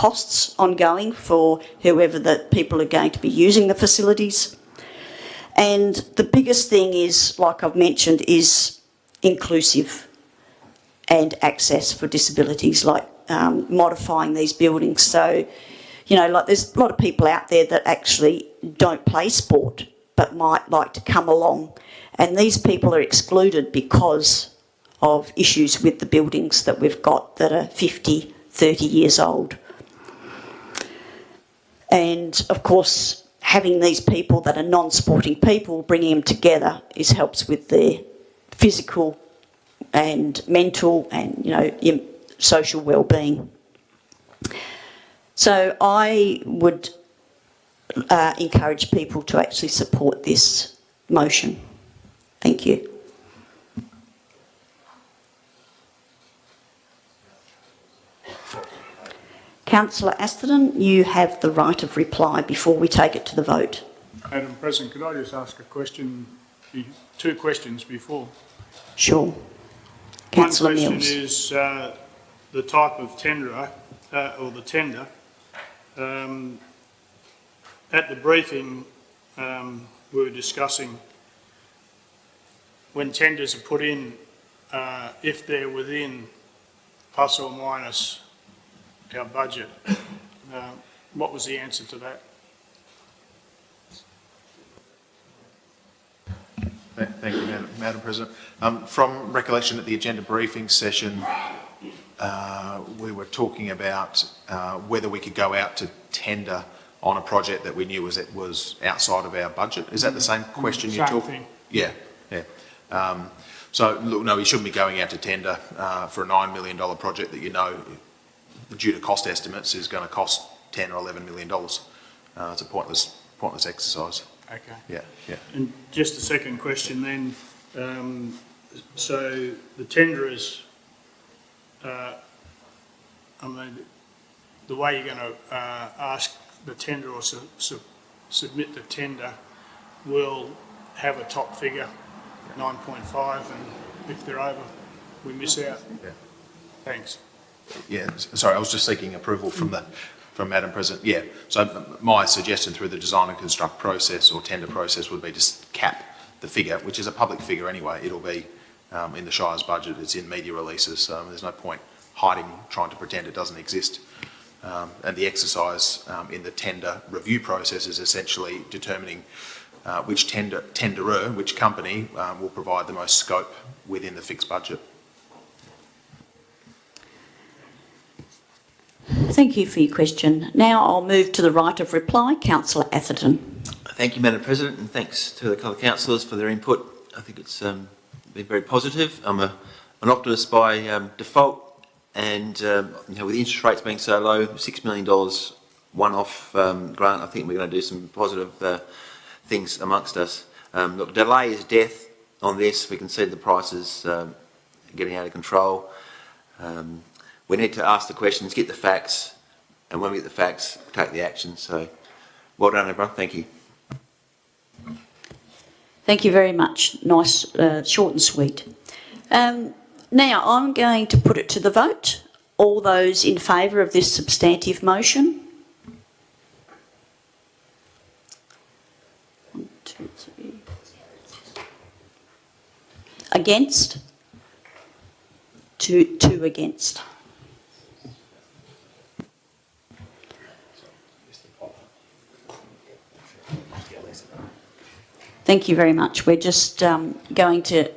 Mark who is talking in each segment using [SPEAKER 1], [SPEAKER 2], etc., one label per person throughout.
[SPEAKER 1] costs ongoing for whoever the people are going to be using the facilities. And the biggest thing is, like I've mentioned, is inclusive and access for disabilities, like modifying these buildings. So, you know, like there's a lot of people out there that actually don't play sport but might like to come along, and these people are excluded because of issues with the buildings that we've got that are 50, 30 years old. And of course, having these people that are non-sporting people, bringing them together helps with their physical and mental and, you know, social well-being. So I would encourage people to actually support this motion. Thank you. Councillor Atherton, you have the right of reply before we take it to the vote.
[SPEAKER 2] Madam President, could I just ask a question, two questions before?
[SPEAKER 1] Sure. Councillor Mills.
[SPEAKER 2] One question is the type of tenderer, or the tender. At the briefing, we were discussing when tenders are put in, if they're within plus or minus our budget. What was the answer to that?
[SPEAKER 3] Thank you, Madam President. From recollection at the agenda briefing session, we were talking about whether we could go out to tender on a project that we knew was outside of our budget. Is that the same question you're talking? Yeah, yeah. So look, no, we shouldn't be going out to tender for a $9 million project that, you know, due to cost estimates is going to cost $10 or $11 million. It's a pointless exercise.
[SPEAKER 2] Okay.
[SPEAKER 3] Yeah, yeah.
[SPEAKER 2] And just a second question then. So the tenderers, I mean, the way you're going to ask the tender or submit the tender will have a top figure, 9.5, and if they're over, we miss out.
[SPEAKER 3] Yeah.
[SPEAKER 2] Thanks.
[SPEAKER 3] Yeah, sorry, I was just seeking approval from Madam President. Yeah, so my suggestion through the design and construct process or tender process would be to cap the figure, which is a public figure anyway. It'll be in the Shire's budget, it's in media releases, so there's no point hiding, trying to pretend it doesn't exist. And the exercise in the tender review process is essentially determining which tenderer, which company will provide the most scope within the fixed budget.
[SPEAKER 1] Thank you for your question. Now I'll move to the right of reply. Councillor Atherton.
[SPEAKER 4] Thank you, Madam President, and thanks to the other councillors for their input. I think it's been very positive. I'm an optimist by default, and you know, with the interest rates being so low, $6 million one-off grant, I think we're going to do some positive things amongst us. Look, delay is death on this. We can see the prices getting out of control. We need to ask the questions, get the facts, and when we get the facts, take the action. So, well done, everyone. Thank you.
[SPEAKER 1] Thank you very much. Nice, short and sweet. Now I'm going to put it to the vote. All those in favour of this substantive motion? 1, 2, 3. Against? 2 against. Thank you very much. We're just going to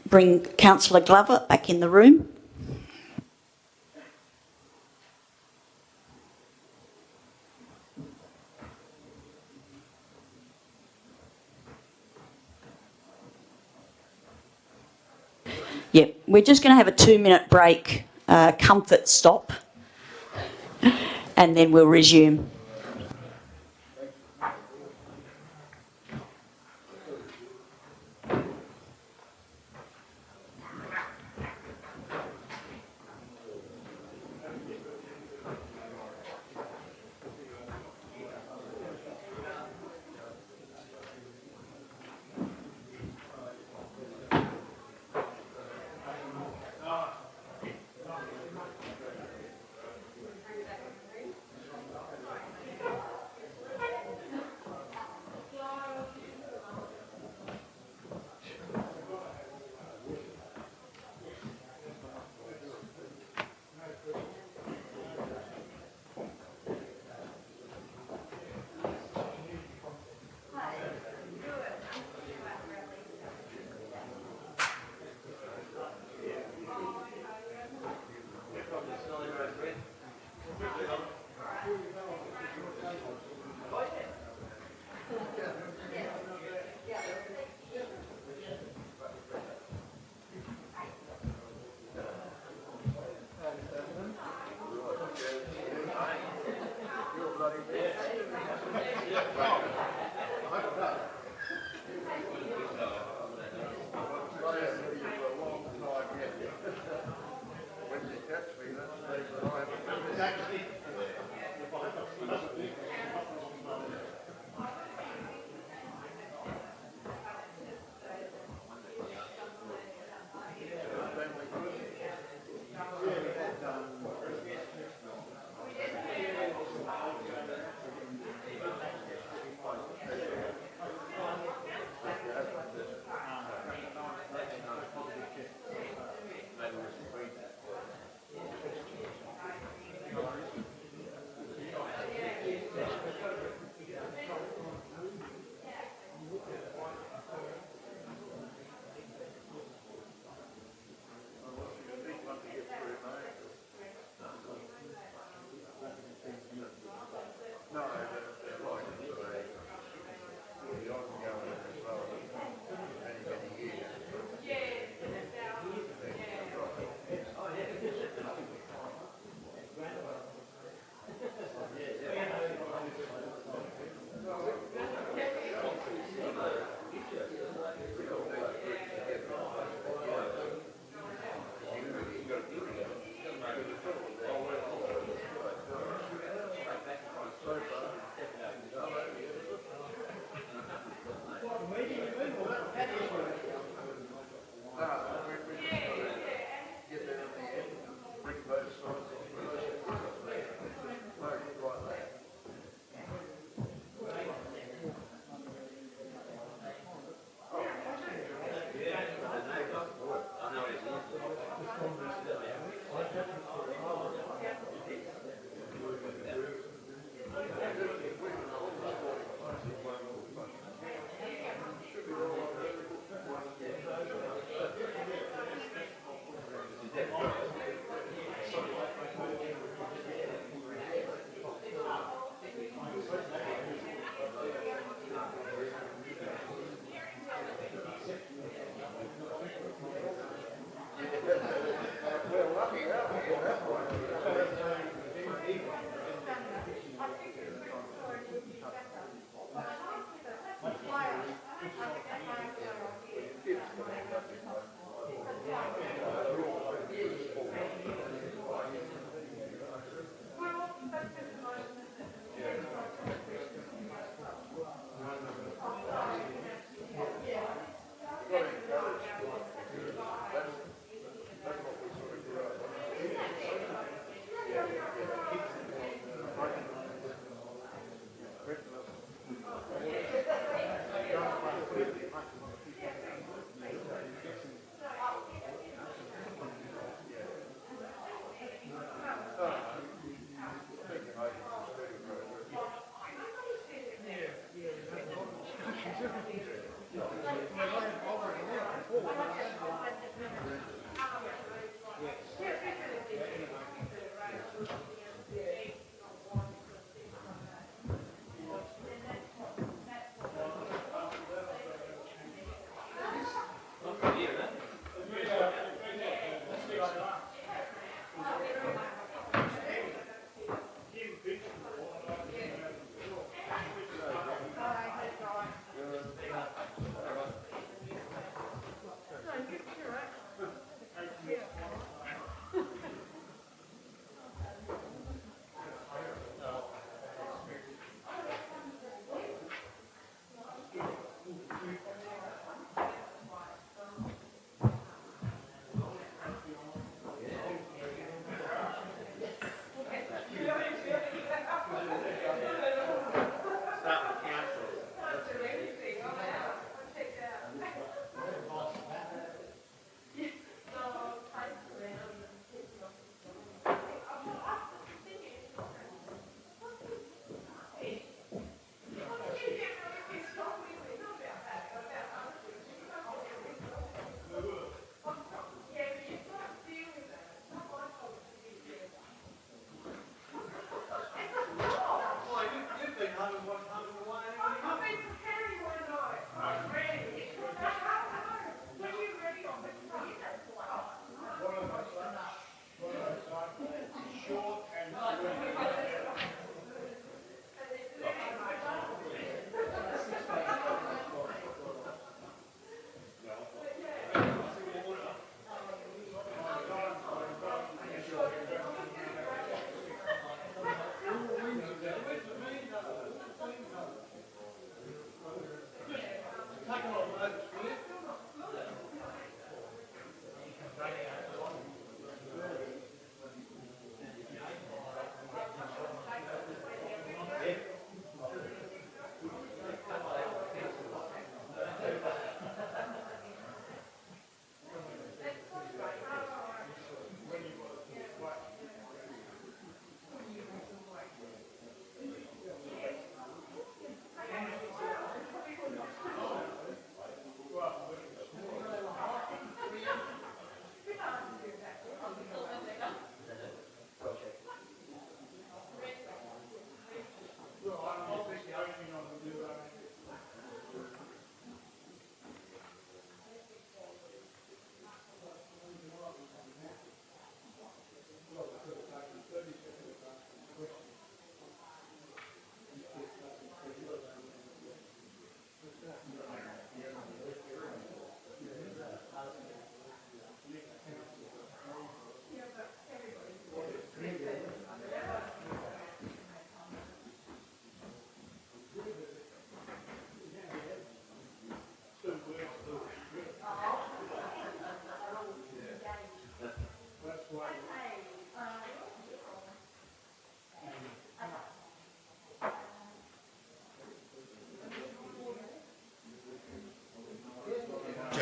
[SPEAKER 1] bring Councillor Glover back in the room. Yep, we're just going to have a 2-minute break, comfort stop, and then we'll resume.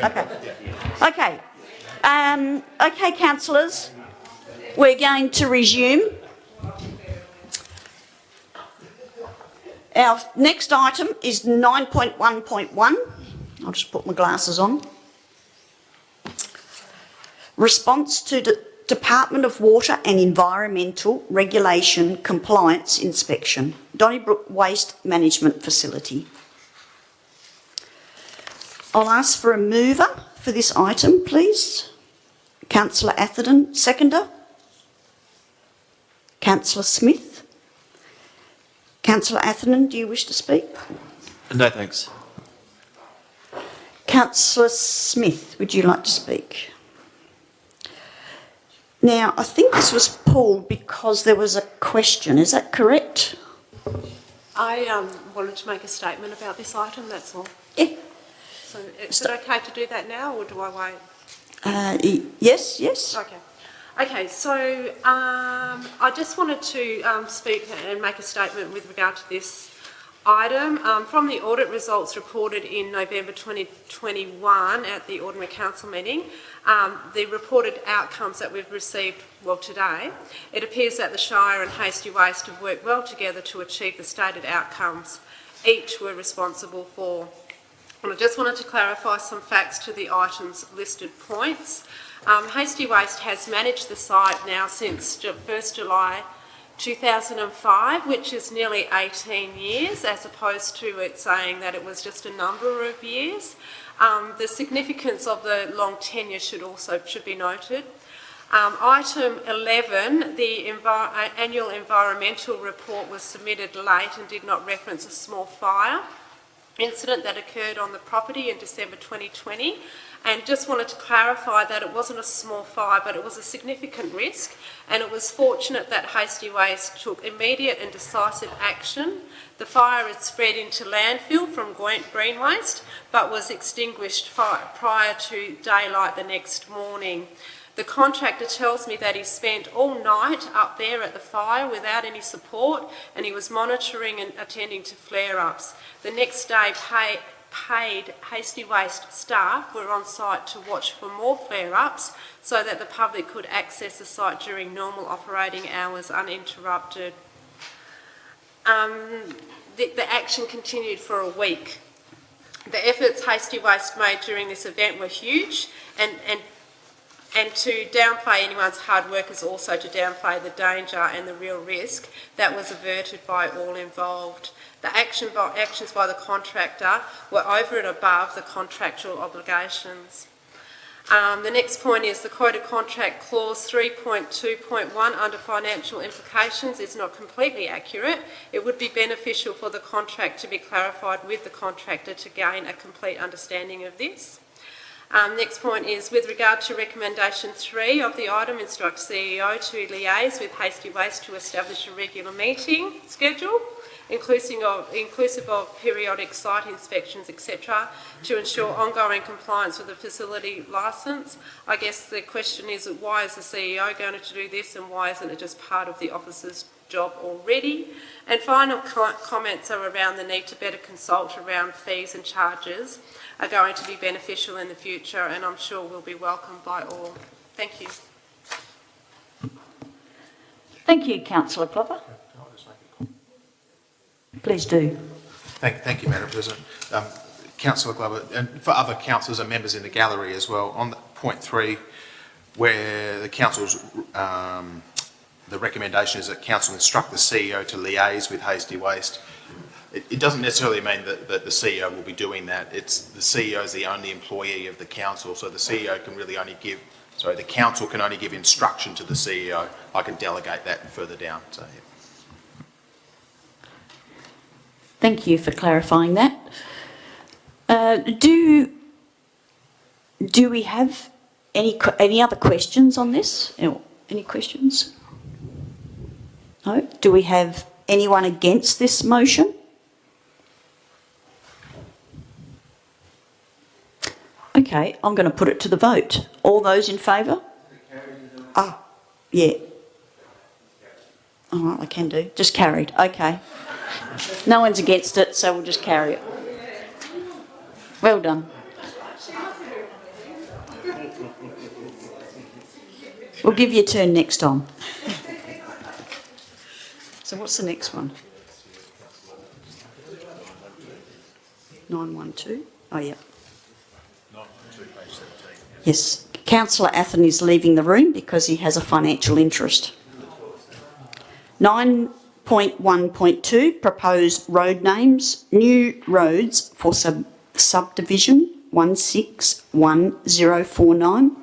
[SPEAKER 1] Okay. Okay. Okay, councillors, we're going to resume. Our next item is 9.1.1. I'll just put my glasses on. Response to Department of Water and Environmental Regulation Compliance Inspection, Donnybrook Waste Management Facility. I'll ask for a mover for this item, please. Councillor Atherton, seconder. Councillor Smith. Councillor Atherton, do you wish to speak?
[SPEAKER 4] No, thanks.
[SPEAKER 1] Councillor Smith, would you like to speak? Now, I think this was pulled because there was a question, is that correct?
[SPEAKER 5] I wanted to make a statement about this item, that's all.
[SPEAKER 1] Yeah.
[SPEAKER 5] So is it okay to do that now, or do I wait?
[SPEAKER 1] Yes, yes.
[SPEAKER 5] Okay. Okay, so I just wanted to speak and make a statement with regard to this item. From the audit results reported in November 2021 at the Ordinary Council meeting, the reported outcomes that we've received, well, today, it appears that the Shire and Hasty Waste have worked well together to achieve the stated outcomes each were responsible for. And I just wanted to clarify some facts to the item's listed points. Hasty Waste has managed the site now since 1st July 2005, which is nearly 18 years, as opposed to it saying that it was just a number of years. The significance of the long tenure should be noted. Item 11, the annual environmental report was submitted late and did not reference a small fire incident that occurred on the property in December 2020, and just wanted to clarify that it wasn't a small fire, but it was a significant risk, and it was fortunate that Hasty Waste took immediate and decisive action. The fire had spread into landfill from green waste, but was extinguished prior to daylight the next morning. The contractor tells me that he spent all night up there at the fire without any support, and he was monitoring and attending to flare-ups. The next day, paid Hasty Waste staff were on site to watch for more flare-ups so that the public could access the site during normal operating hours uninterrupted. The action continued for a week. The efforts Hasty Waste made during this event were huge, and to downplay anyone's hard work is also to downplay the danger and the real risk that was averted by all involved. The actions by the contractor were over and above the contractual obligations. The next point is the quoted contract clause 3.2.1 under financial implications is not completely accurate. It would be beneficial for the contract to be clarified with the contractor to gain a complete understanding of this. Next point is, with regard to recommendation 3 of the item, instruct CEO to liaise with Hasty Waste to establish a regular meeting schedule, inclusive of periodic site inspections, etc., to ensure ongoing compliance with the facility licence. I guess the question is, why is the CEO going to do this, and why isn't it just part of the officer's job already? And final comments are around the need to better consult around fees and charges are going to be beneficial in the future, and I'm sure will be welcomed by all. Thank you.
[SPEAKER 1] Thank you, Councillor Glover. Please do.
[SPEAKER 3] Thank you, Madam President. Councillor Glover, and for other councillors and members in the gallery as well, on point 3, where the council's the recommendation is that council instruct the CEO to liaise with Hasty Waste. It doesn't necessarily mean that the CEO will be doing that. It's the CEO is the only employee of the council, so the CEO can really only give, the council can only give instruction to the CEO. I can delegate that further down. So, yeah.
[SPEAKER 1] Thank you for clarifying that. Do we have any other questions on this? Any questions? No? Do we have anyone against this motion? Okay, I'm going to put it to the vote. All those in favour? Yeah. All right, I can do. Just carried. Okay. No one's against it, so we'll just carry it. Well done. We'll give you a turn next time. So what's the next one? 912? Oh, yeah.
[SPEAKER 3] 912, page 17.
[SPEAKER 1] Yes. Councillor Athen is leaving the room because he has a financial interest. 9.1.2, proposed road names, new roads for subdivision 161049,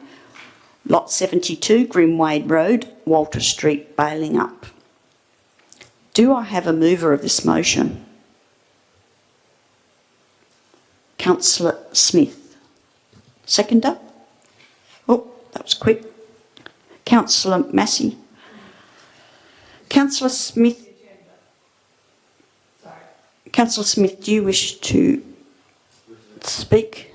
[SPEAKER 1] lot 72, Grimwade Road, Walter Street, Balingup. Do I have a mover of this motion? Councillor Smith. Seconder? Oh, that was quick. Councillor Massey. Councillor Smith. Councillor Smith, do you wish to speak?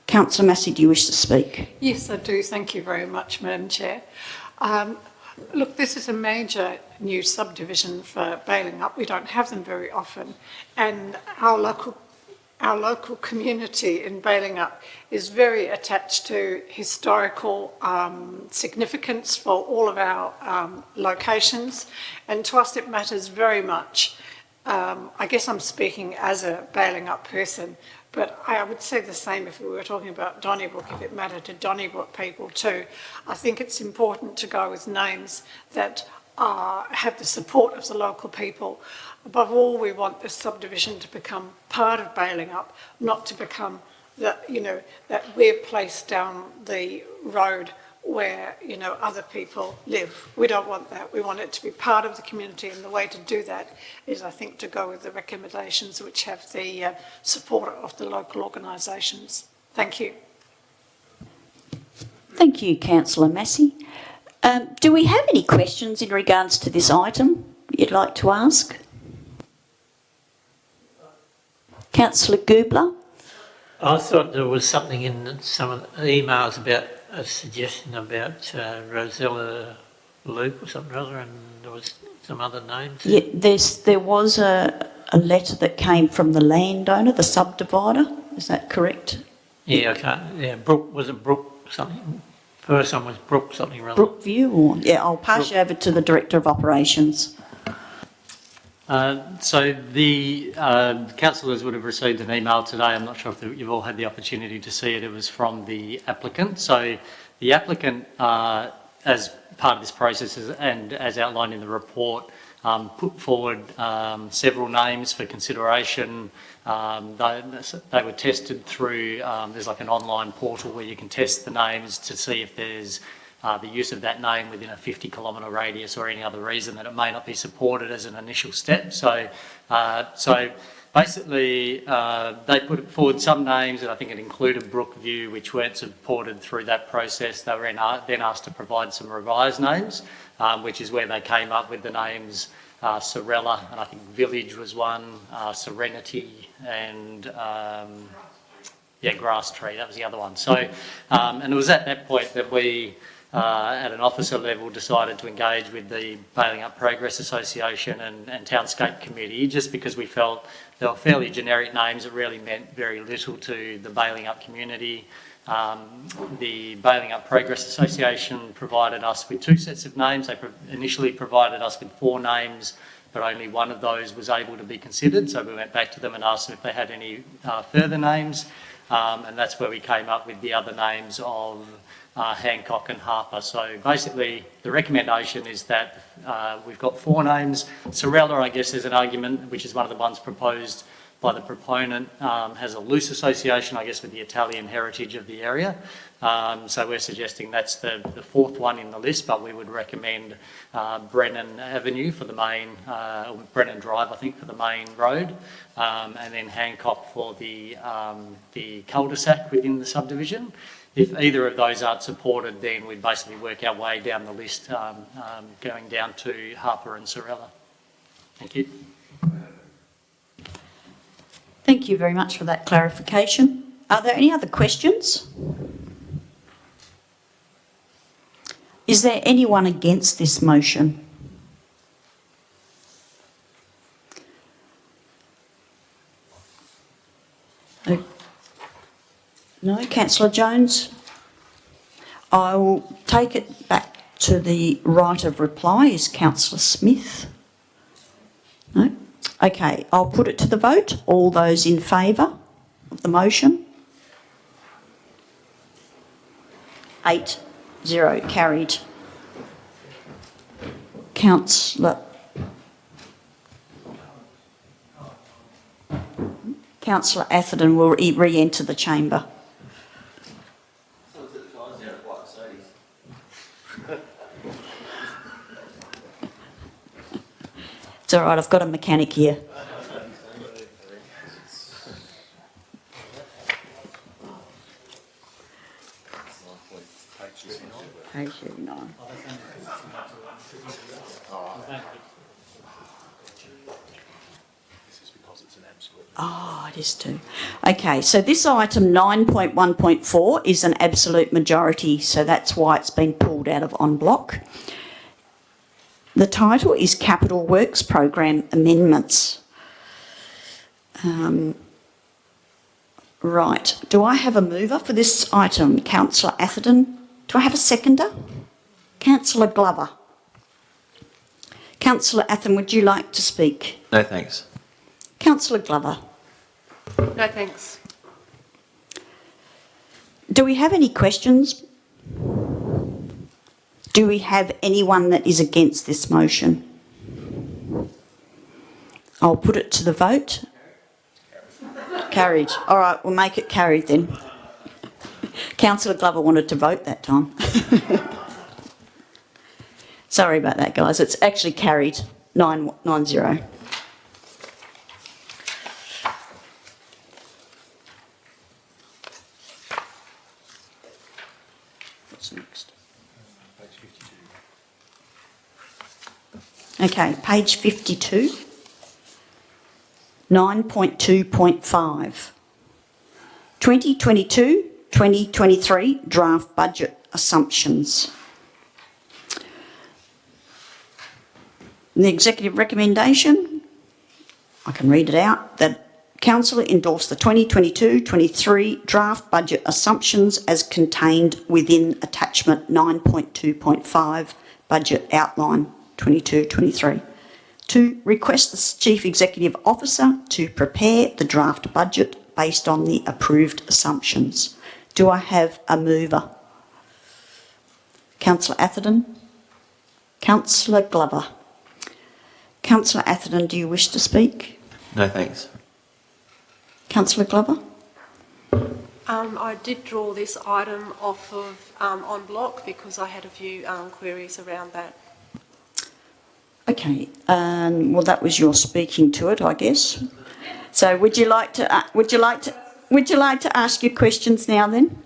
[SPEAKER 1] Councillor Massey, do you wish to speak?
[SPEAKER 6] Yes, I do. Thank you very much, Madam Chair. Look, this is a major new subdivision for Balingup. We don't have them very often, and our local community in Balingup is very attached to historical significance for all of our locations, and to us it matters very much. I guess I'm speaking as a Balingup person, but I would say the same if we were talking about Donnybrook, if it mattered to Donnybrook people too. I think it's important to go with names that have the support of the local people. Above all, we want this subdivision to become part of Balingup, not to become that we're placed down the road where, other people live. We don't want that. We want it to be part of the community, and the way to do that is, I think, to go with the recommendations which have the support of the local organisations. Thank you.
[SPEAKER 1] Thank you, Councillor Massey. Do we have any questions in regards to this item you'd like to ask? Councillor Goobler?
[SPEAKER 7] I thought there was something in some of the emails about a suggestion about Rosella Luke or something or other, and there was some other names.
[SPEAKER 1] Yeah, there was a letter that came from the landowner, the subdivider. Is that correct?
[SPEAKER 7] Yeah, I can't. Yeah, Brook, was it Brook something? First one was Brook something rather.
[SPEAKER 1] Brookview, or yeah, I'll pass you over to the Director of Operations.
[SPEAKER 8] So the councillors would have received an email today. I'm not sure if you've all had the opportunity to see it. It was from the applicant. So the applicant, as part of this process and as outlined in the report, put forward several names for consideration. They were tested through, there's like an online portal where you can test the names to see if there's the use of that name within a 50-kilometre radius or any other reason that it may not be supported as an initial step. So basically they put forward some names, and I think it included Brookview, which weren't supported through that process. They were then asked to provide some revised names, which is where they came up with the names Sorella, and I think Village was one, Serenity, and Grass Tree, that was the other one. So, and it was at that point that we, at an officer level, decided to engage with the Balingup Progress Association and Townscape Committee, just because we felt they were fairly generic names that really meant very little to the Balingup community. The Balingup Progress Association provided us with two sets of names. They initially provided us with 4 names, but only one of those was able to be considered. So we went back to them and asked them if they had any further names. And that's where we came up with the other names of Hancock and Harper. So basically the recommendation is that we've got 4 names. Sorella, I guess, is an argument, which is one of the ones proposed by the proponent, has a loose association, I guess, with the Italian heritage of the area. So we're suggesting that's the 4th one in the list, but we would recommend Brennan Avenue for the main, or Brennan Drive, I think, for the main road, and then Hancock for the cul-de-sac within the subdivision. If either of those aren't supported, then we'd basically work our way down the list, going down to Harper and Sorella. Thank you.
[SPEAKER 1] Thank you very much for that clarification. Are there any other questions? Is there anyone against this motion? No? Councillor Jones? I'll take it back to the right of reply. Is Councillor Smith? No? Okay, I'll put it to the vote. All those in favour of the motion? 8-0, carried. Councillor Atherton will re-enter the chamber. It's all right, I've got a mechanic here. Page 39. Oh, it is too. Okay, so this item 9.1.4 is an absolute majority, so that's why it's been pulled out of en bloc. The title is Capital Works Program Amendments. Right, do I have a mover for this item? Councillor Atherton. Do I have a seconder? Councillor Glover. Councillor Atherton, would you like to speak?
[SPEAKER 4] No, thanks.
[SPEAKER 1] Councillor Glover.
[SPEAKER 5] No, thanks.
[SPEAKER 1] Do we have any questions? Do we have anyone that is against this motion? I'll put it to the vote. Carried. All right, we'll make it carried then. Councillor Glover wanted to vote that time. Sorry about that, guys. It's actually carried 9-0. What's next? Okay, page 52. 9.2.5. 2022-2023 draft budget assumptions. The executive recommendation, I can read it out, that Council endorse the 2022-23 draft budget assumptions as contained within attachment 9.2.5 budget outline 22-23. To request the Chief Executive Officer to prepare the draft budget based on the approved assumptions. Do I have a mover? Councillor Atherton? Councillor Glover? Councillor Atherton, do you wish to speak?
[SPEAKER 4] No, thanks.
[SPEAKER 1] Councillor Glover?
[SPEAKER 5] I did draw this item off of en bloc because I had a few queries around that.
[SPEAKER 1] Okay, well that was your speaking to it, I guess. So would you like to ask your questions now then?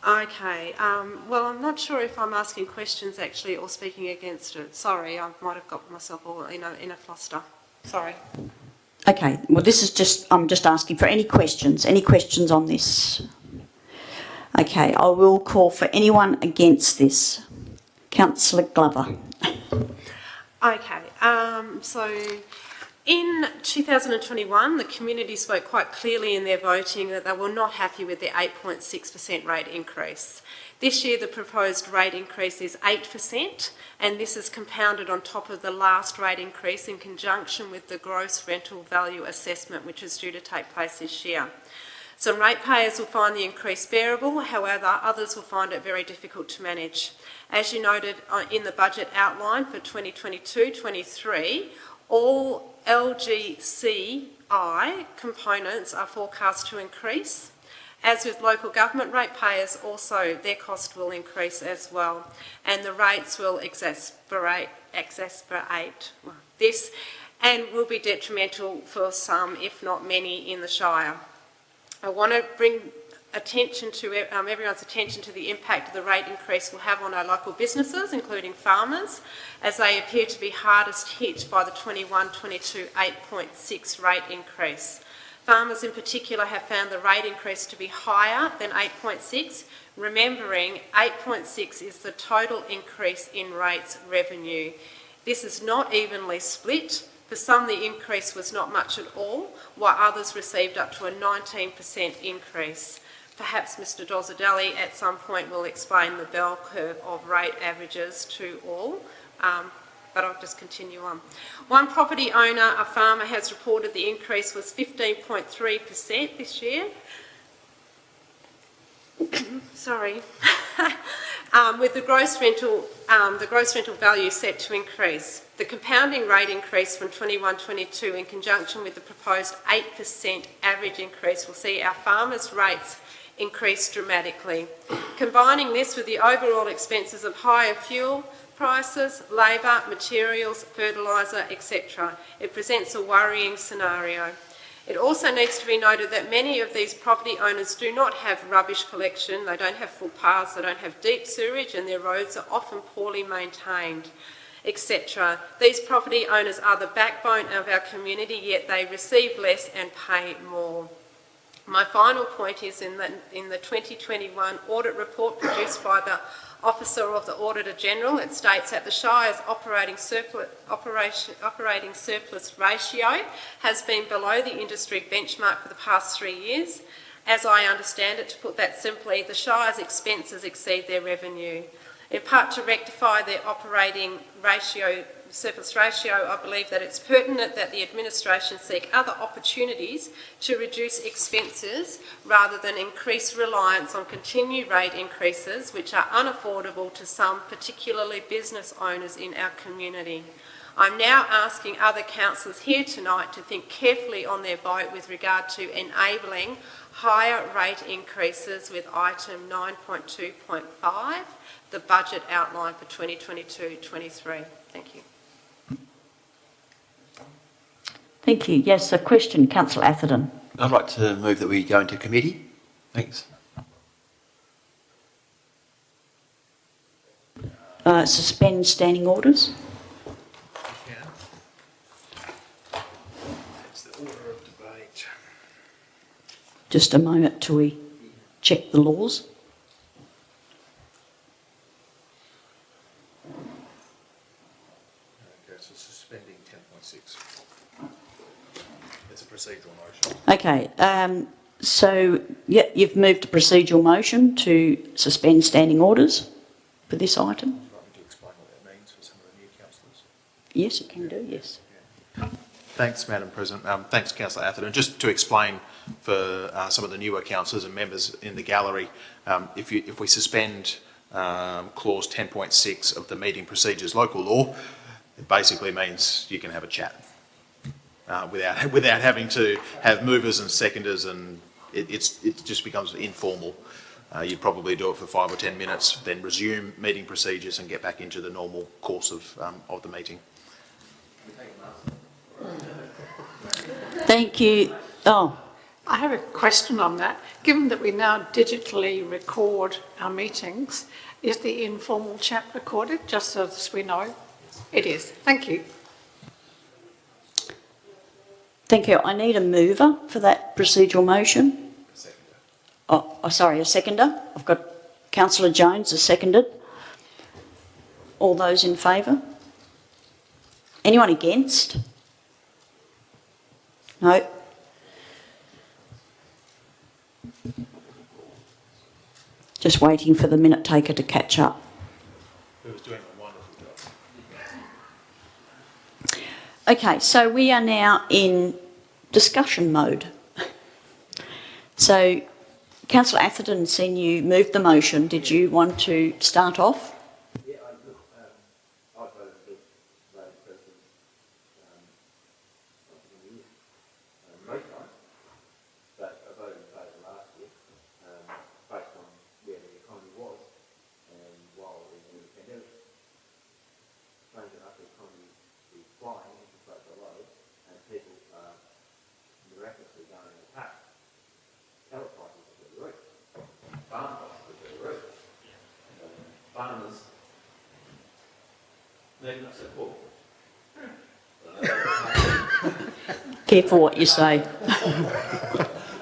[SPEAKER 5] Okay, well I'm not sure if I'm asking questions actually or speaking against it. Sorry, I might have got myself all in a fluster. Sorry.
[SPEAKER 1] Okay, well this is I'm just asking for any questions on this. Okay, I will call for anyone against this. Councillor Glover.
[SPEAKER 5] Okay, so in 2021, the community spoke quite clearly in their voting that they were not happy with the 8.6% rate increase. This year, the proposed rate increase is 8%, and this is compounded on top of the last rate increase in conjunction with the gross rental value assessment, which is due to take place this year. Some ratepayers will find the increase bearable, however, others will find it very difficult to manage. As you noted in the budget outline for 2022-23, all LGCI components are forecast to increase. As with local government ratepayers, also their cost will increase as well, and the rates will exacerbate this and will be detrimental for some, if not many, in the Shire. I want to bring everyone's attention to the impact the rate increase will have on our local businesses, including farmers, as they appear to be hardest hit by the 21-22 8.6 rate increase. Farmers in particular have found the rate increase to be higher than 8.6, remembering 8.6 is the total increase in rates revenue. This is not evenly split For some, the increase was not much at all, while others received up to a 19% increase. Perhaps Mr Dozzadelli at some point will explain the bell curve of rate averages to all, but I'll just continue on. One property owner, a farmer, has reported the increase was 15.3% this year. Sorry. With the gross rental value set to increase. The compounding rate increase from 21-22 in conjunction with the proposed 8% average increase will see our farmers' rates increase dramatically. Combining this with the overall expenses of higher fuel prices, labour, materials, fertiliser, etc., it presents a worrying scenario. It also needs to be noted that many of these property owners do not have rubbish collection, they don't have footpaths, they don't have deep sewerage, and their roads are often poorly maintained, etc. These property owners are the backbone of our community, yet they receive less and pay more. My final point is in the 2021 audit report produced by the Officer of the Auditor General, it states that the Shire's operating surplus ratio has been below the industry benchmark for the past 3 years. As I understand it, to put that simply, the Shire's expenses exceed their revenue. In part to rectify their operating surplus ratio, I believe that it's pertinent that the administration seek other opportunities to reduce expenses rather than increase reliance on continued rate increases which are unaffordable to some, particularly business owners in our community. I'm now asking other councillors here tonight to think carefully on their vote with regard to enabling higher rate increases with item 9.2.5, the budget outline for 2022-23. Thank you.
[SPEAKER 1] Thank you. Yes, a question, Councillor Atherton.
[SPEAKER 4] I'd like to move that we go into committee. Thanks.
[SPEAKER 1] Suspend standing orders.
[SPEAKER 3] It's the order of debate.
[SPEAKER 1] Just a moment till we check the laws.
[SPEAKER 3] Okay, so suspending 10.6. It's a procedural motion.
[SPEAKER 1] Okay, so yeah, you've moved a procedural motion to suspend standing orders for this item.
[SPEAKER 3] Would you like me to explain what that means for some of the new councillors?
[SPEAKER 1] Yes, you can do, yes.
[SPEAKER 3] Thanks, Madam President. Thanks, Councillor Atherton. Just to explain for some of the newer councillors and members in the gallery, if we suspend clause 10.6 of the meeting procedures local law, it basically means you can have a chat without having to have movers and seconders, and it just becomes informal. You'd probably do it for 5 or 10 minutes, then resume meeting procedures and get back into the normal course of the meeting.
[SPEAKER 1] Thank you. Oh,
[SPEAKER 6] I have a question on that. Given that we now digitally record our meetings, is the informal chat recorded, just so as we know? It is. Thank you.
[SPEAKER 1] thank you. I need a mover for that procedural motion. Oh, sorry, a seconder. I've got Councillor Jones, a seconded. All those in favour? Anyone against? No. Just waiting for the minute taker to catch up.
[SPEAKER 3] Who was doing a wonderful job.
[SPEAKER 1] Okay, so we are now in discussion mode. So, Councillor Atherton, seeing you moved the motion, did you want to start off?
[SPEAKER 9] Yeah, I voted for Madam President most times, but I voted in favour last year based on where the economy was and while it was in the pandemic. Strange enough, the economy is flying, interest rates are low, and people are miraculously going in the pack. Cattle prices are through the roof, farm prices are through the roof. Farmers maybe not so poor.
[SPEAKER 1] Careful what you say.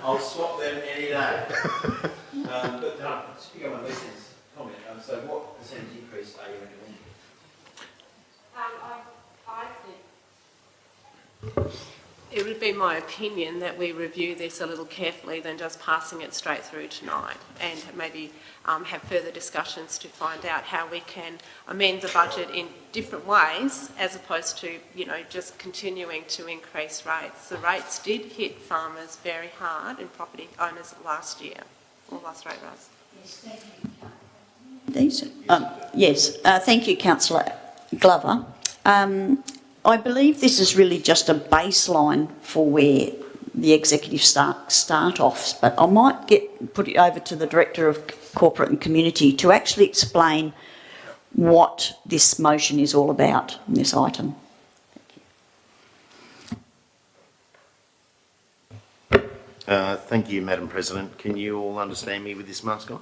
[SPEAKER 4] I'll swap them any day. But just pick up on Lisa's comment. So what percentage increase are you recommending?
[SPEAKER 5] I think It would be my opinion that we review this a little carefully than just passing it straight through tonight, and maybe have further discussions to find out how we can amend the budget in different ways, as opposed to, you know, just continuing to increase rates. The rates did hit farmers very hard and property owners last year, or last rate rise.
[SPEAKER 1] Yes, thank you, Councillor Glover. I believe this is really just a baseline for where the executive start off, but I might put it over to the Director of Corporate and Community to actually explain what this motion is all about in this item.
[SPEAKER 10] Thank you, Madam President. Can you all understand me with this mask on?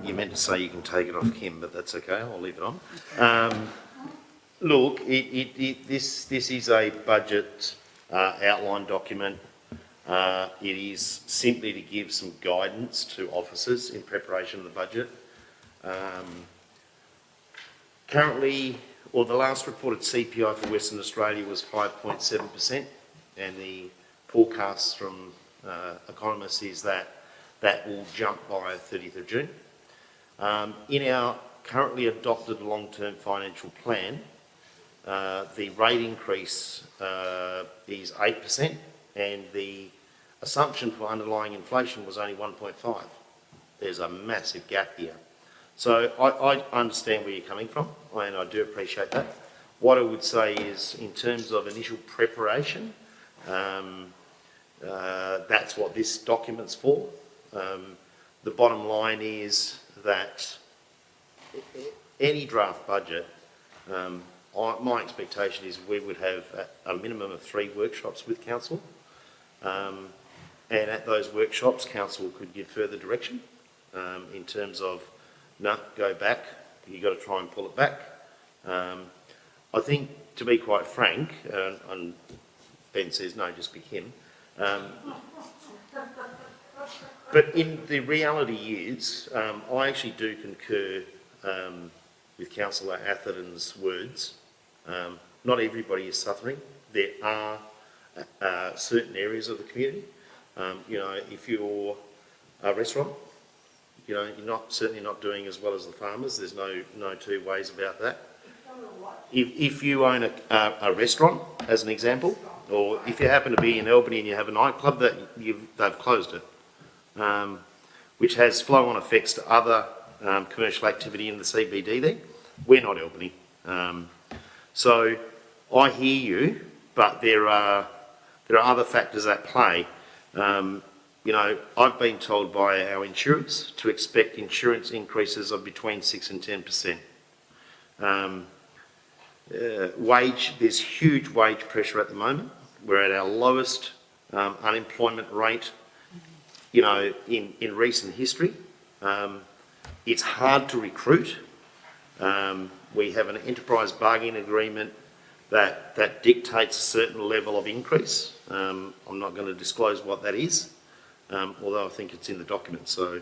[SPEAKER 10] You meant to say you can take it off, Kim, but that's okay. I'll leave it on. Look, this is a budget outline document. It is simply to give some guidance to officers in preparation of the budget. Currently, or the last reported CPI for Western Australia was 5.7%, and the forecast from economists is that that will jump by 30th of June. In our currently adopted long-term financial plan, the rate increase is 8%, and the assumption for underlying inflation was only 1.5. There's a massive gap here. So I understand where you're coming from, and I do appreciate that. What I would say is, in terms of initial preparation, that's what this document's for. The bottom line is that any draft budget, my expectation is we would have a minimum of 3 workshops with council, and at those workshops council could give further direction in terms of, no, go back, you've got to try and pull it back. I think, to be quite frank, and Ben says no, just be him, but the reality is, I actually do concur with Councillor Atherton's words. Not everybody is suffering. There are certain areas of the community. You know, if you're a restaurant, you know, you're certainly not doing as well as the farmers. There's no two ways about that. If you own a restaurant, as an example, or if you happen to be in Albany and you have a nightclub, they've closed it, which has flow-on effects to other commercial activity in the CBD there. We're not Albany. So I hear you, but there are other factors at play. You know, I've been told by our insurers to expect insurance increases of between 6 and 10%. There's huge wage pressure at the moment. We're at our lowest unemployment rate, you know, in recent history. It's hard to recruit. We have an enterprise bargaining agreement that dictates a certain level of increase. I'm not going to disclose what that is, although I think it's in the document. So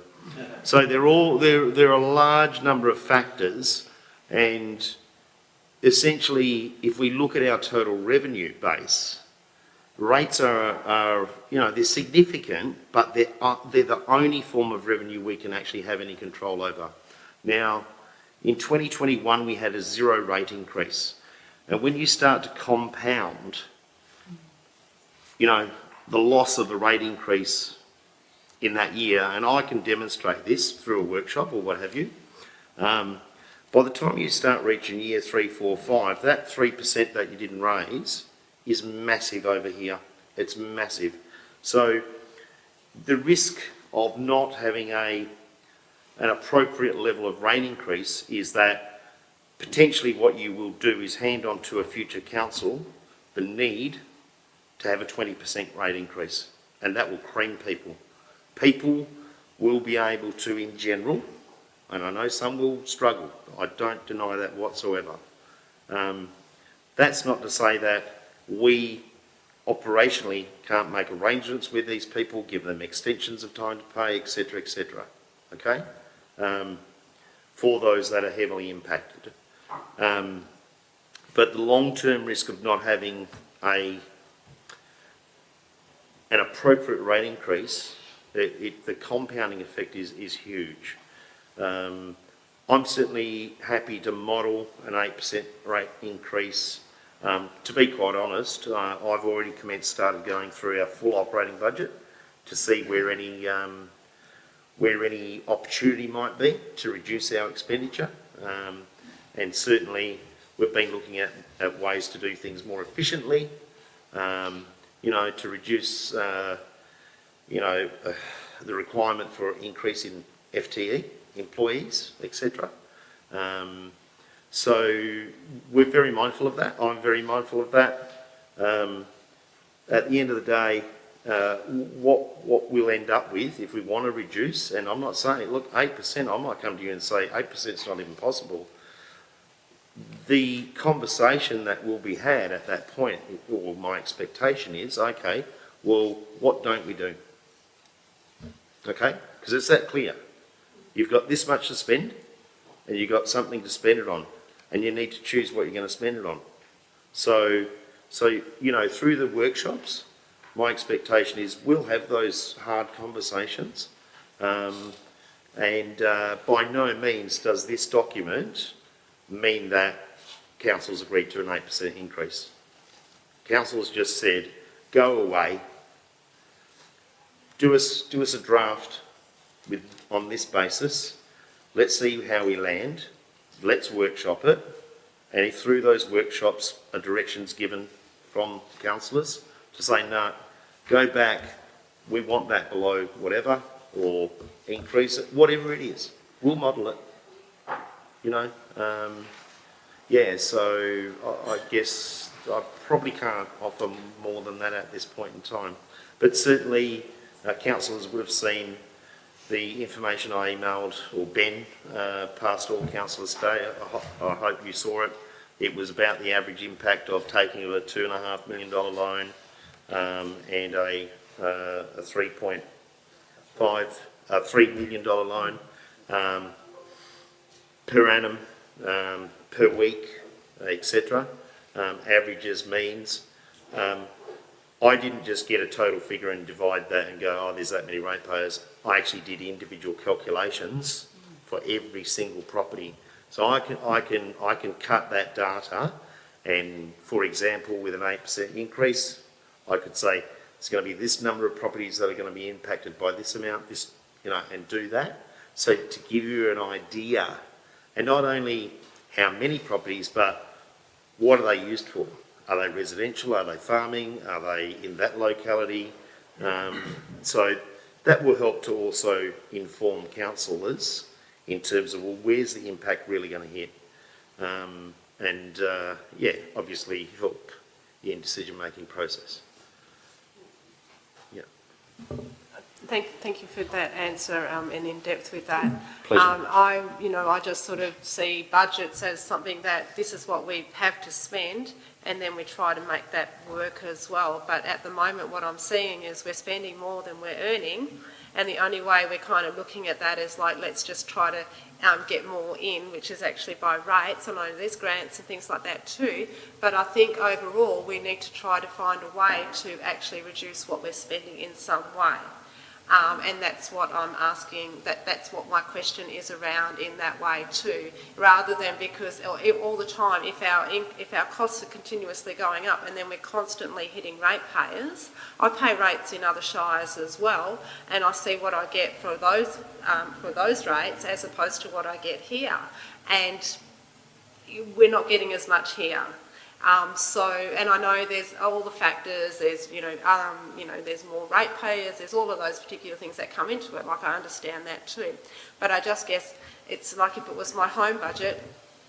[SPEAKER 10] there are a large number of factors, and essentially, if we look at our total revenue base, rates are you know, they're significant, but they're the only form of revenue we can actually have any control over. Now, in 2021, we had a 0 rate increase. And when you start to compound, you know, the loss of the rate increase in that year, and I can demonstrate this through a workshop or what have you, by the time you start reaching year 3, 4, 5, that 3% that you didn't raise is massive over here. It's massive. So the risk of not having an appropriate level of rate increase is that potentially what you will do is hand on to a future council the need to have a 20% rate increase, and that will cream people. People will be able to, in general, and I know some will struggle, I don't deny that whatsoever. That's not to say that we operationally can't make arrangements with these people, give them extensions of time to pay, etc., etc. Okay? For those that are heavily impacted. But the long-term risk of not having an appropriate rate increase, the compounding effect is huge. I'm certainly happy to model an 8% rate increase. To be quite honest, I've already started going through our full operating budget to see where any opportunity might be to reduce our expenditure. And certainly we've been looking at ways to do things more efficiently, you know, to reduce, you know, the requirement for increase in FTE, employees, etc. So we're very mindful of that. I'm very mindful of that. At the end of the day, what we'll end up with if we want to reduce, and I'm not saying, look, 8%, I might come to you and say 8% is not even possible. The conversation that will be had at that point, or my expectation is, okay, well, what don't we do? Okay, because it's that clear. You've got this much to spend, and you've got something to spend it on, and you need to choose what you're going to spend it on. So you know, through the workshops, my expectation is we'll have those hard conversations, and by no means does this document mean that council's agreed to an 8% increase. Council's just said, go away, do us a draft on this basis, let's see how we land, let's workshop it, and if through those workshops a direction's given from councillors to say, no, go back, we want that below whatever, or increase it, whatever it is, we'll model it, you know. Yeah, so I guess I probably can't offer more than that at this point in time. But certainly councillors would have seen the information I emailed, or Ben passed all councillors today. I hope you saw it. It was about the average impact of taking a $2.5 million loan and a $3 million loan per annum, per week, etc. Averages, means. I didn't just get a total figure and divide that and go, oh, there's that many ratepayers. I actually did individual calculations for every single property. So I can cut that data, and for example, with an 8% increase, I could say it's going to be this number of properties that are going to be impacted by this amount, this, you know, and do that. So to give you an idea, and not only how many properties, but what are they used for? Are they residential? Are they farming? Are they in that locality? So that will help to also inform councillors in terms of, well, where's the impact really going to hit? Yeah, obviously help in decision-making process. Yeah.
[SPEAKER 5] Thank you for that answer and in depth with that.
[SPEAKER 10] Pleasure.
[SPEAKER 5] I just sort of see budgets as something that this is what we have to spend, and then we try to make that work as well. But at the moment, what I'm seeing is we're spending more than we're earning, and the only way we're kind of looking at that is like, let's just try to get more in, which is actually by rates. I know there's grants and things like that too, but I think overall we need to try to find a way to actually reduce what we're spending in some way. And that's what I'm asking, that's what my question is around in that way too, rather than because all the time, if our costs are continuously going up and then we're constantly hitting ratepayers. I pay rates in other shires as well, and I see what I get for those rates as opposed to what I get here, and we're not getting as much here. And I know there's all the factors, there's, there's more ratepayers, there's all of those particular things that come into it, like I understand that too. But I just guess it's like if it was my home budget,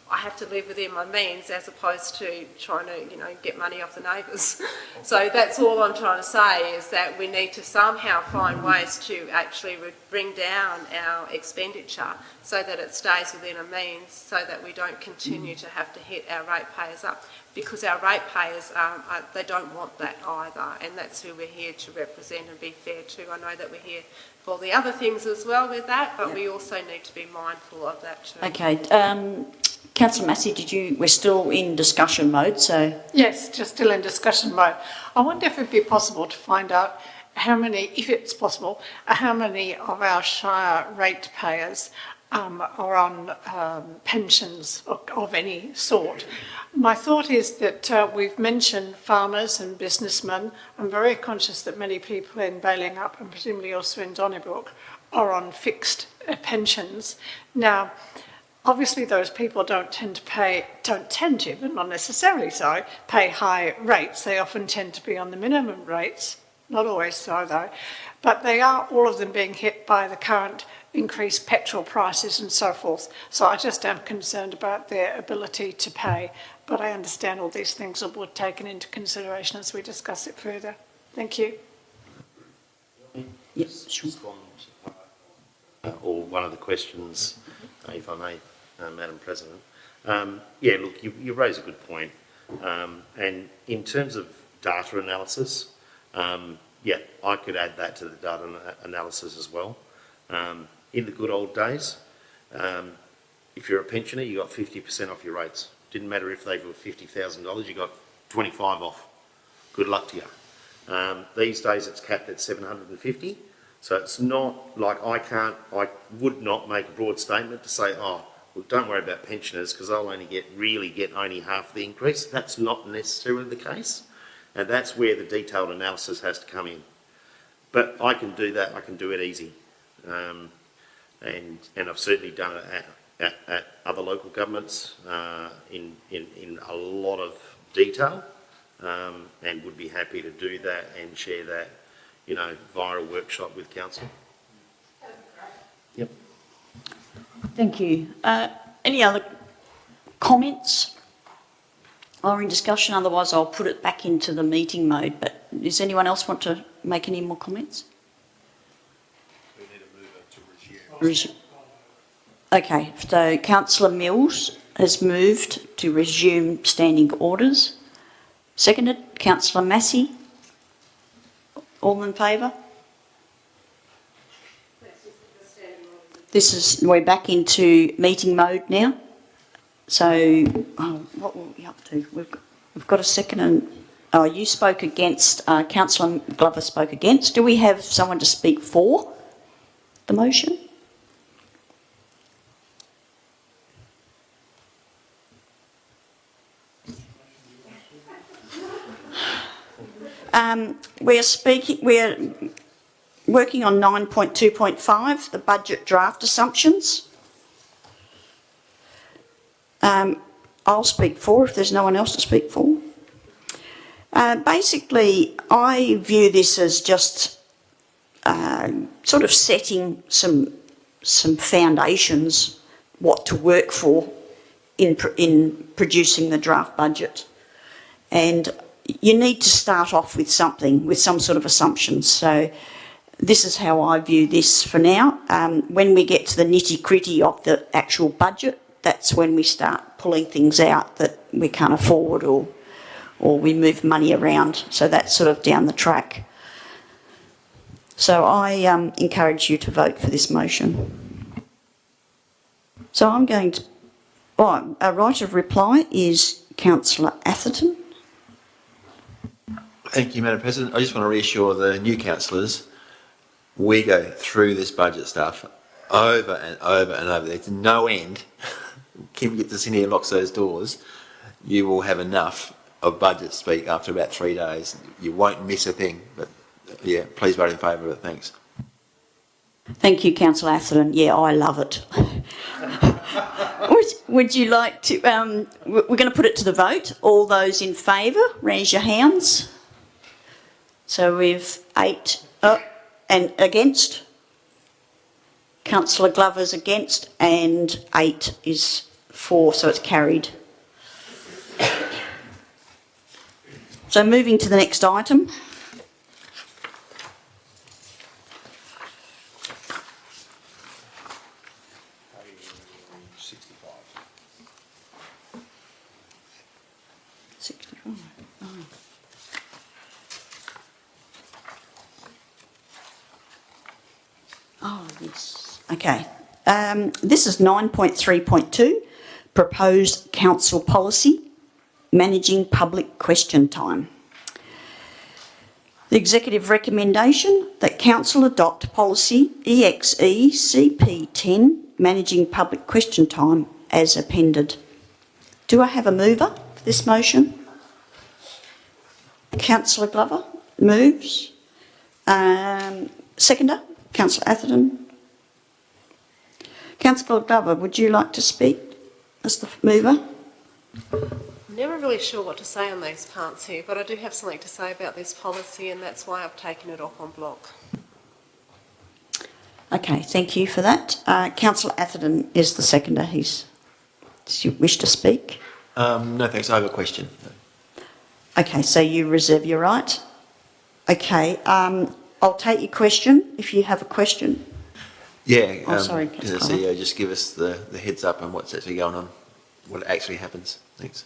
[SPEAKER 5] I have to live within my means as opposed to trying to, get money off the neighbours. So that's all I'm trying to say, is that we need to somehow find ways to actually bring down our expenditure so that it stays within a means, so that we don't continue to have to hit our ratepayers up. Because our ratepayers, they don't want that either, and that's who we're here to represent and be fair to. I know that we're here for the other things as well with that, but we also need to be mindful of that too.
[SPEAKER 1] Okay, Councillor Massey, we're still in discussion mode, so...
[SPEAKER 6] Yes, just still in discussion mode. I wonder if it'd be possible to find out how many, if it's possible, how many of our Shire ratepayers are on pensions of any sort. My thought is that we've mentioned farmers and businessmen. I'm very conscious that many people in Balingup and presumably also in Donnybrook are on fixed pensions. Now, obviously those people don't tend to, but not necessarily so, pay high rates. They often tend to be on the minimum rates, not always so though, but they are all of them being hit by the current increased petrol prices and so forth. So I just am concerned about their ability to pay, but I understand all these things will be taken into consideration as we discuss it further. Thank you.
[SPEAKER 1] Yes, sure.
[SPEAKER 10] Respond or one of the questions, if I may, Madam President. Yeah, look, you raise a good point. And in terms of data analysis, yeah, I could add that to the data analysis as well. In the good old days, if you're a pensioner, you got 50% off your rates. Didn't matter if they were $50,000, you got 25 off. Good luck to you. These days it's capped at 750. So it's not like I would not make a broad statement to say, oh, well, don't worry about pensioners because they'll really get only half the increase. That's not necessarily the case. And that's where the detailed analysis has to come in. But I can do that, I can do it easy. And I've certainly done it at other local governments in a lot of detail, and would be happy to do that and share that, via a workshop with council. Yep.
[SPEAKER 1] Thank you. Any other comments or in discussion? Otherwise, I'll put it back into the meeting mode. But does anyone else want to make any more comments?
[SPEAKER 3] We need to move it to resume.
[SPEAKER 1] Okay, so Councillor Mills has moved to resume standing orders. Seconded, Councillor Massey. All in favour? We're back into meeting mode now. So, what were we up to? We've got a second and, you spoke against, Councillor Glover spoke against. Do we have someone to speak for the motion? We're working on 9.2.5, the budget draft assumptions. I'll speak for if there's no one else to speak for. Basically, I view this as just sort of setting some foundations, what to work for in producing the draft budget. And you need to start off with something, with some sort of assumptions. So this is how I view this for now. When we get to the nitty-gritty of the actual budget, that's when we start pulling things out that we can't afford or we move money around. So that's sort of down the track. So I encourage you to vote for this motion. So I'm going to... a right of reply is Councillor Atherton.
[SPEAKER 4] Thank you, Madam President. I just want to reassure the new councillors, we go through this budget stuff over and over and over. There's no end. Kim gets us in here and locks those doors. You will have enough of budget speak after about 3 days. You won't miss a thing. But yeah, please vote in favour of it. Thanks.
[SPEAKER 1] Thank you, Councillor Atherton. Yeah, I love it. Would you like to... we're going to put it to the vote. All those in favour, raise your hands. So we've 8 and against. Councillor Glover's against and 8 is for, so it's carried. So moving to the next item. Oh, yes. Okay. This is 9.3.2, proposed council policy, managing public question time. The executive recommendation that council adopt policy EXE-CP10, managing public question time, as appended. Do I have a mover for this motion? Councillor Glover moves. Seconder, Councillor Atherton. Councillor Glover, would you like to speak as the mover?
[SPEAKER 5] I'm never really sure what to say on these parts here, but I do have something to say about this policy, and that's why I've taken it off en bloc.
[SPEAKER 1] Okay, thank you for that. Councillor Atherton is the seconder. Does you wish to speak?
[SPEAKER 4] No, thanks. I have a question.
[SPEAKER 1] Okay, so you reserve your right. Okay, I'll take your question if you have a question.
[SPEAKER 4] Yeah,
[SPEAKER 1] Oh, sorry,
[SPEAKER 4] can the
[SPEAKER 1] Councillor.
[SPEAKER 4] CEO just give us the heads up on what's actually going on, what actually happens? Thanks.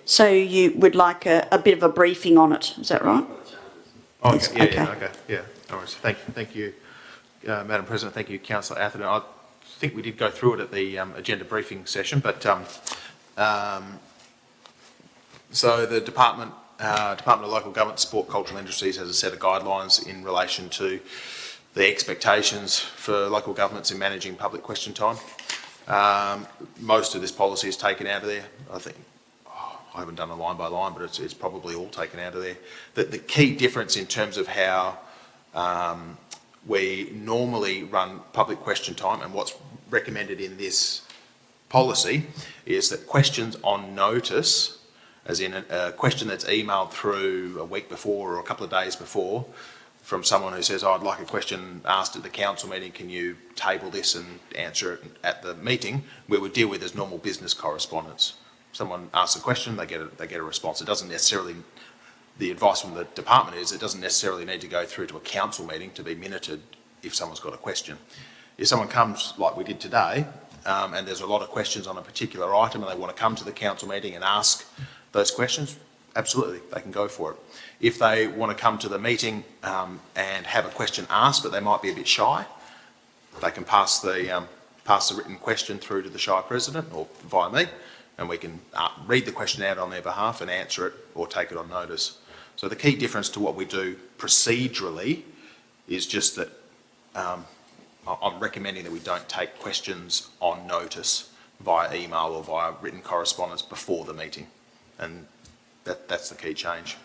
[SPEAKER 1] So you would like a bit of a briefing on it, is that right?
[SPEAKER 3] Oh,
[SPEAKER 1] Yes,
[SPEAKER 3] okay,
[SPEAKER 1] okay.
[SPEAKER 3] okay, yeah, no worries. Thank you, Madam President, thank you, Councillor Atherton. I think we did go through it at the agenda briefing session, but so the Department of Local Government, Sport, Cultural Industries has a set of guidelines in relation to the expectations for local governments in managing public question time. Most of this policy is taken out of there. I think, I haven't done a line by line, but it's probably all taken out of there. The key difference in terms of how we normally run public question time and what's recommended in this policy is that questions on notice, as in a question that's emailed through a week before or a couple of days before from someone who says, oh, I'd like a question asked at the council meeting, can you table this and answer it at the meeting, we would deal with as normal business correspondence. Someone asks a question, they get a response. It doesn't necessarily, the advice from the department is it doesn't necessarily need to go through to a council meeting to be minuted if someone's got a question. If someone comes like we did today, and there's a lot of questions on a particular item and they want to come to the council meeting and ask those questions, absolutely, they can go for it. If they want to come to the meeting and have a question asked, but they might be a bit shy, they can pass the written question through to the Shire President or via me, and we can read the question out on their behalf and answer it or take it on notice. So the key difference to what we do procedurally is just that I'm recommending that we don't take questions on notice via email or via written correspondence before the meeting. And that's the key change.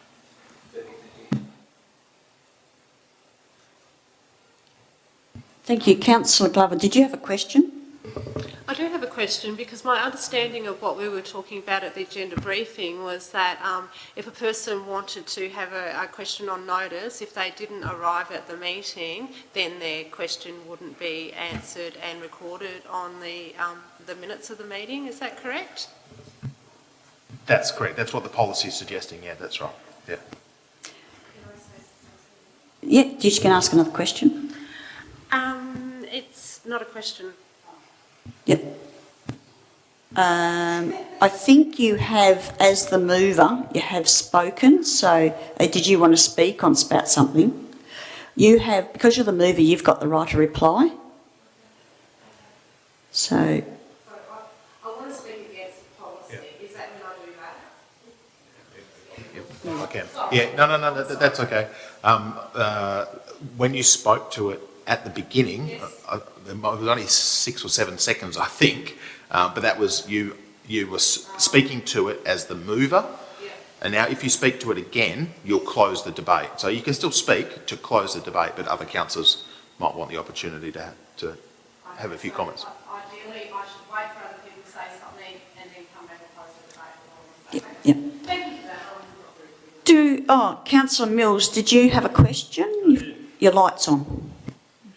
[SPEAKER 1] Thank you. Councillor Glover, did you have a question?
[SPEAKER 5] I do have a question because my understanding of what we were talking about at the agenda briefing was that if a person wanted to have a question on notice, if they didn't arrive at the meeting, then their question wouldn't be answered and recorded on the minutes of the meeting. Is that correct?
[SPEAKER 3] That's correct. That's what the policy is suggesting. Yeah, that's right. Yeah.
[SPEAKER 1] Yeah, you just can ask another question.
[SPEAKER 5] It's not a question.
[SPEAKER 1] Yep. I think you have, as the mover, you have spoken. So did you want to speak on about something? You have, because you're the mover, you've got the right to reply. So.
[SPEAKER 5] I want to speak against the policy. Yeah. Is that when I do that?
[SPEAKER 3] I can. Yeah, no, that's okay. When you spoke to it at the beginning, yes. It was only 6 or 7 seconds, I think, but that was you were speaking to it as the mover, yeah. And now if you speak to it again, you'll close the debate. So you can still speak to close the debate, but other councillors might want the opportunity to have a few comments.
[SPEAKER 5] Ideally, I should wait for other people to say something and then come back and close the debate.
[SPEAKER 1] Yep. Thank you for that. Councillor Mills, did you have a question? Your light's on.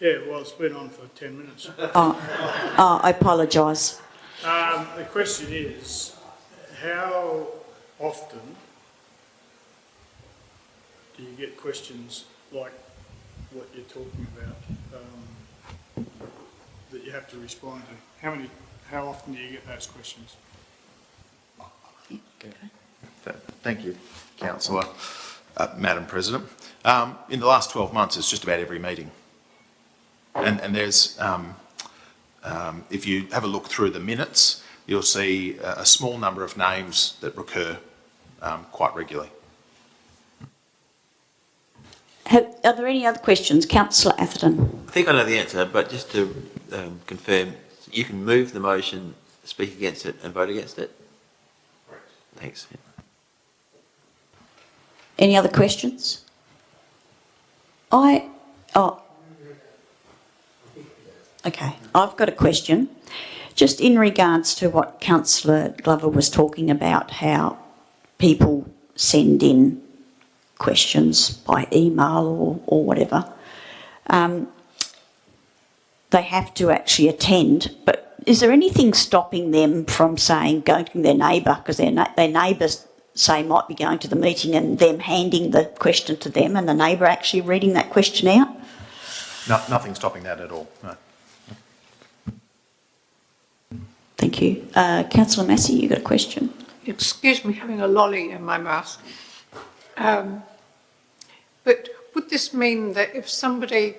[SPEAKER 2] Yeah, well, it's been on for 10 minutes.
[SPEAKER 1] I apologise.
[SPEAKER 2] The question is, how often do you get questions like what you're talking about that you have to respond to? How often do you get those questions?
[SPEAKER 3] Thank you, Councillor. Madam President. In the last 12 months, it's just about every meeting. And there's If you have a look through the minutes, you'll see a small number of names that recur quite regularly.
[SPEAKER 1] Are there any other questions? Councillor Atherton.
[SPEAKER 4] I think I know the answer, but just to confirm, you can move the motion, speak against it and vote against it? Correct. Thanks.
[SPEAKER 1] Any other questions? Okay, I've got a question. Just in regards to what Councillor Glover was talking about, how people send in questions by email or whatever, they have to actually attend, but is there anything stopping them from saying, going to their neighbour, because their neighbours, say, might be going to the meeting and them handing the question to them and the neighbour actually reading that question out?
[SPEAKER 3] No, nothing stopping that at all, no.
[SPEAKER 1] Thank you. Councillor Massey, you got a question?
[SPEAKER 6] Excuse me having a lolly in my mouth. But would this mean that if somebody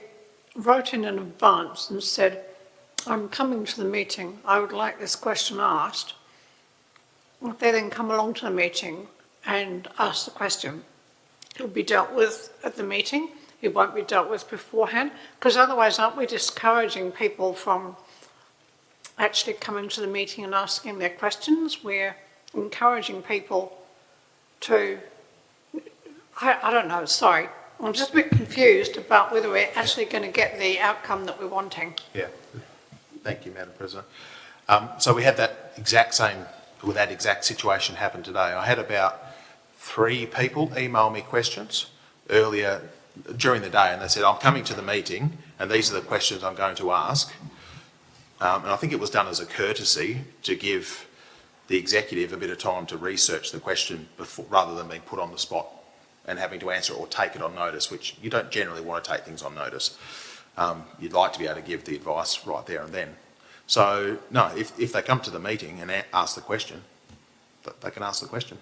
[SPEAKER 6] wrote in advance and said, I'm coming to the meeting, I would like this question asked, if they then come along to the meeting and ask the question, it will be dealt with at the meeting, it won't be dealt with beforehand? Because otherwise, aren't we discouraging people from actually coming to the meeting and asking their questions? We're encouraging people to, I don't know, sorry, I'm just a bit confused about whether we're actually going to get the outcome that we're wanting.
[SPEAKER 3] Yeah, thank you, Madam President. So we had that exact situation happen today. I had about 3 people email me questions earlier during the day, and they said, I'm coming to the meeting and these are the questions I'm going to ask. And I think it was done as a courtesy to give the executive a bit of time to research the question before, rather than being put on the spot and having to answer it or take it on notice, which you don't generally want to take things on notice. You'd like to be able to give the advice right there and then. So, no, if they come to the meeting and ask the question, they can ask the question.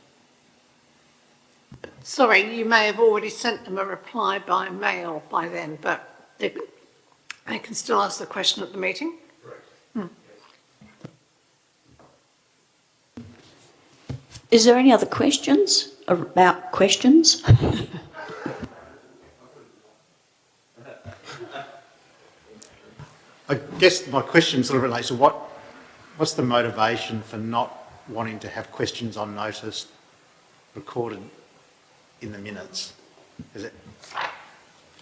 [SPEAKER 6] Sorry, you may have already sent them a reply by mail by then, but they can still ask the question at the meeting?
[SPEAKER 1] Is there any other questions about questions?
[SPEAKER 11] I guess my question sort of relates to what's the motivation for not wanting to have questions on notice recorded in the minutes? Is it,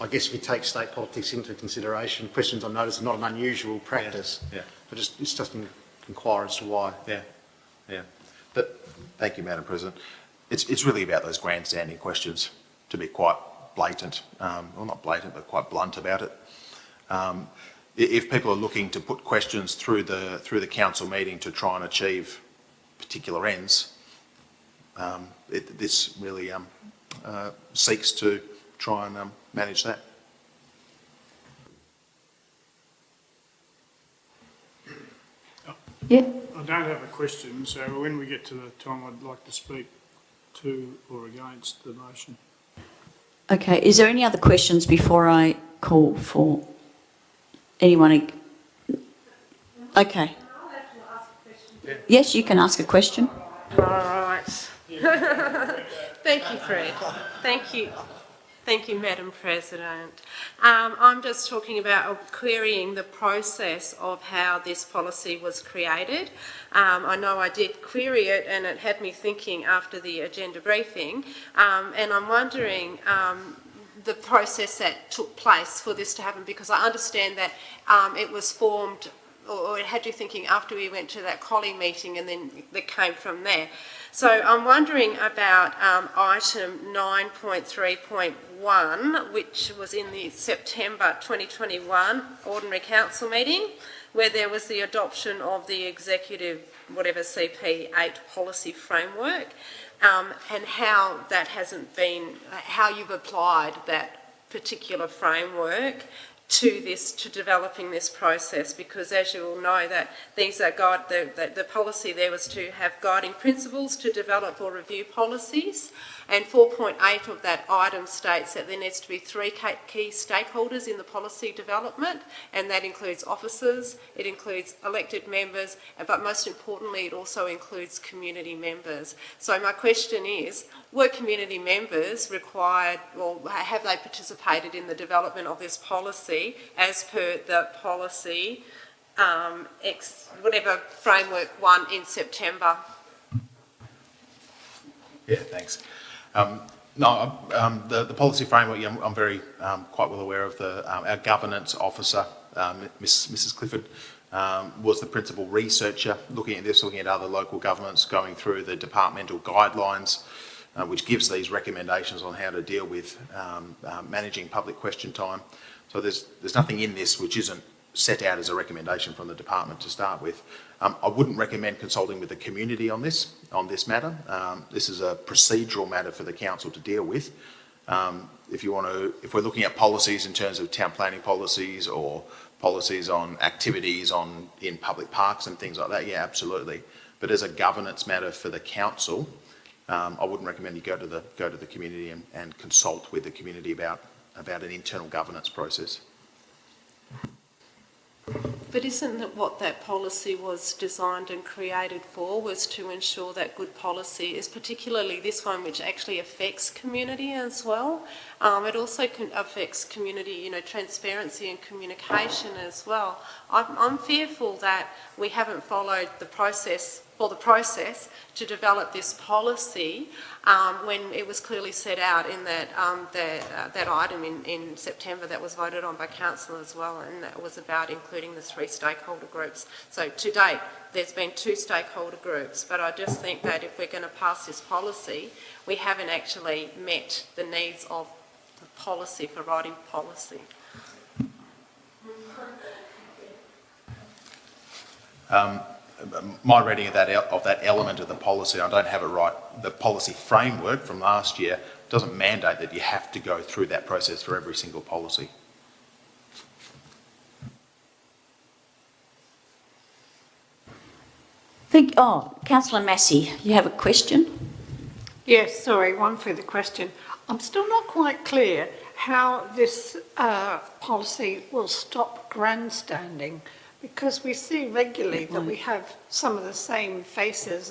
[SPEAKER 11] I guess if you take state politics into consideration, questions on notice are not an unusual practice.
[SPEAKER 3] Yeah.
[SPEAKER 11] But it's just inquire as to why.
[SPEAKER 3] Yeah. Thank you, Madam President. It's really about those grandstanding questions, to be quite blatant, well, not blatant, but quite blunt about it. If people are looking to put questions through the council meeting to try and achieve particular ends, this really seeks to try and manage that.
[SPEAKER 1] Yeah.
[SPEAKER 2] I don't have a question, so when we get to the time, I'd like to speak to or against the motion.
[SPEAKER 1] Okay, is there any other questions before I call for anyone? Okay. Yes, you can ask a question.
[SPEAKER 5] All right. Thank you, Fred. Thank you. Thank you, Madam President. I'm just talking about querying the process of how this policy was created. I know I did query it and it had me thinking after the agenda briefing, and I'm wondering the process that took place for this to happen, because I understand that it was formed, or it had you thinking after we went to that Collie meeting, and then it came from there. So I'm wondering about item 9.3.1, which was in the September 2021 Ordinary Council meeting, where there was the adoption of the executive, whatever, CP8 policy framework, and how that hasn't been, how you've applied that particular framework to developing this process, because as you all know that these are the policy there was to have guiding principles to develop or review policies, and 4.8 of that item states that there needs to be 3 key stakeholders in the policy development, and that includes officers, it includes elected members, but most importantly it also includes community members. So my question is, were community members required, or have they participated in the development of this policy as per the policy, whatever framework 1 in September?
[SPEAKER 3] Yeah, thanks. The policy framework, yeah, I'm very quite well aware of our governance officer, Mrs. Clifford, was the principal researcher looking at this, looking at other local governments, going through the departmental guidelines, which gives these recommendations on how to deal with managing public question time. So there's nothing in this which isn't set out as a recommendation from the department to start with. I wouldn't recommend consulting with the community on this matter. This is a procedural matter for the council to deal with. If we're looking at policies in terms of town planning policies or policies on activities in public parks and things like that, yeah, absolutely. But as a governance matter for the council, I wouldn't recommend you go to the community and consult with the community about an internal governance process.
[SPEAKER 5] But isn't that what that policy was designed and created for, was to ensure that good policy is, particularly this one which actually affects community as well? It also affects community, transparency and communication as well. I'm fearful that we haven't followed the process to develop this policy when it was clearly set out in that item in September that was voted on by council as well, and that was about including the 3 stakeholder groups. So to date there's been 2 stakeholder groups, but I just think that if we're going to pass this policy, we haven't actually met the needs of the policy for writing policy.
[SPEAKER 3] My reading of that element of the policy, I don't have it right. The policy framework from last year doesn't mandate that you have to go through that process for every single policy.
[SPEAKER 1] Councillor Massey, you have a question?
[SPEAKER 6] Yes, sorry, one further question. I'm still not quite clear how this policy will stop grandstanding, because we see regularly that we have some of the same faces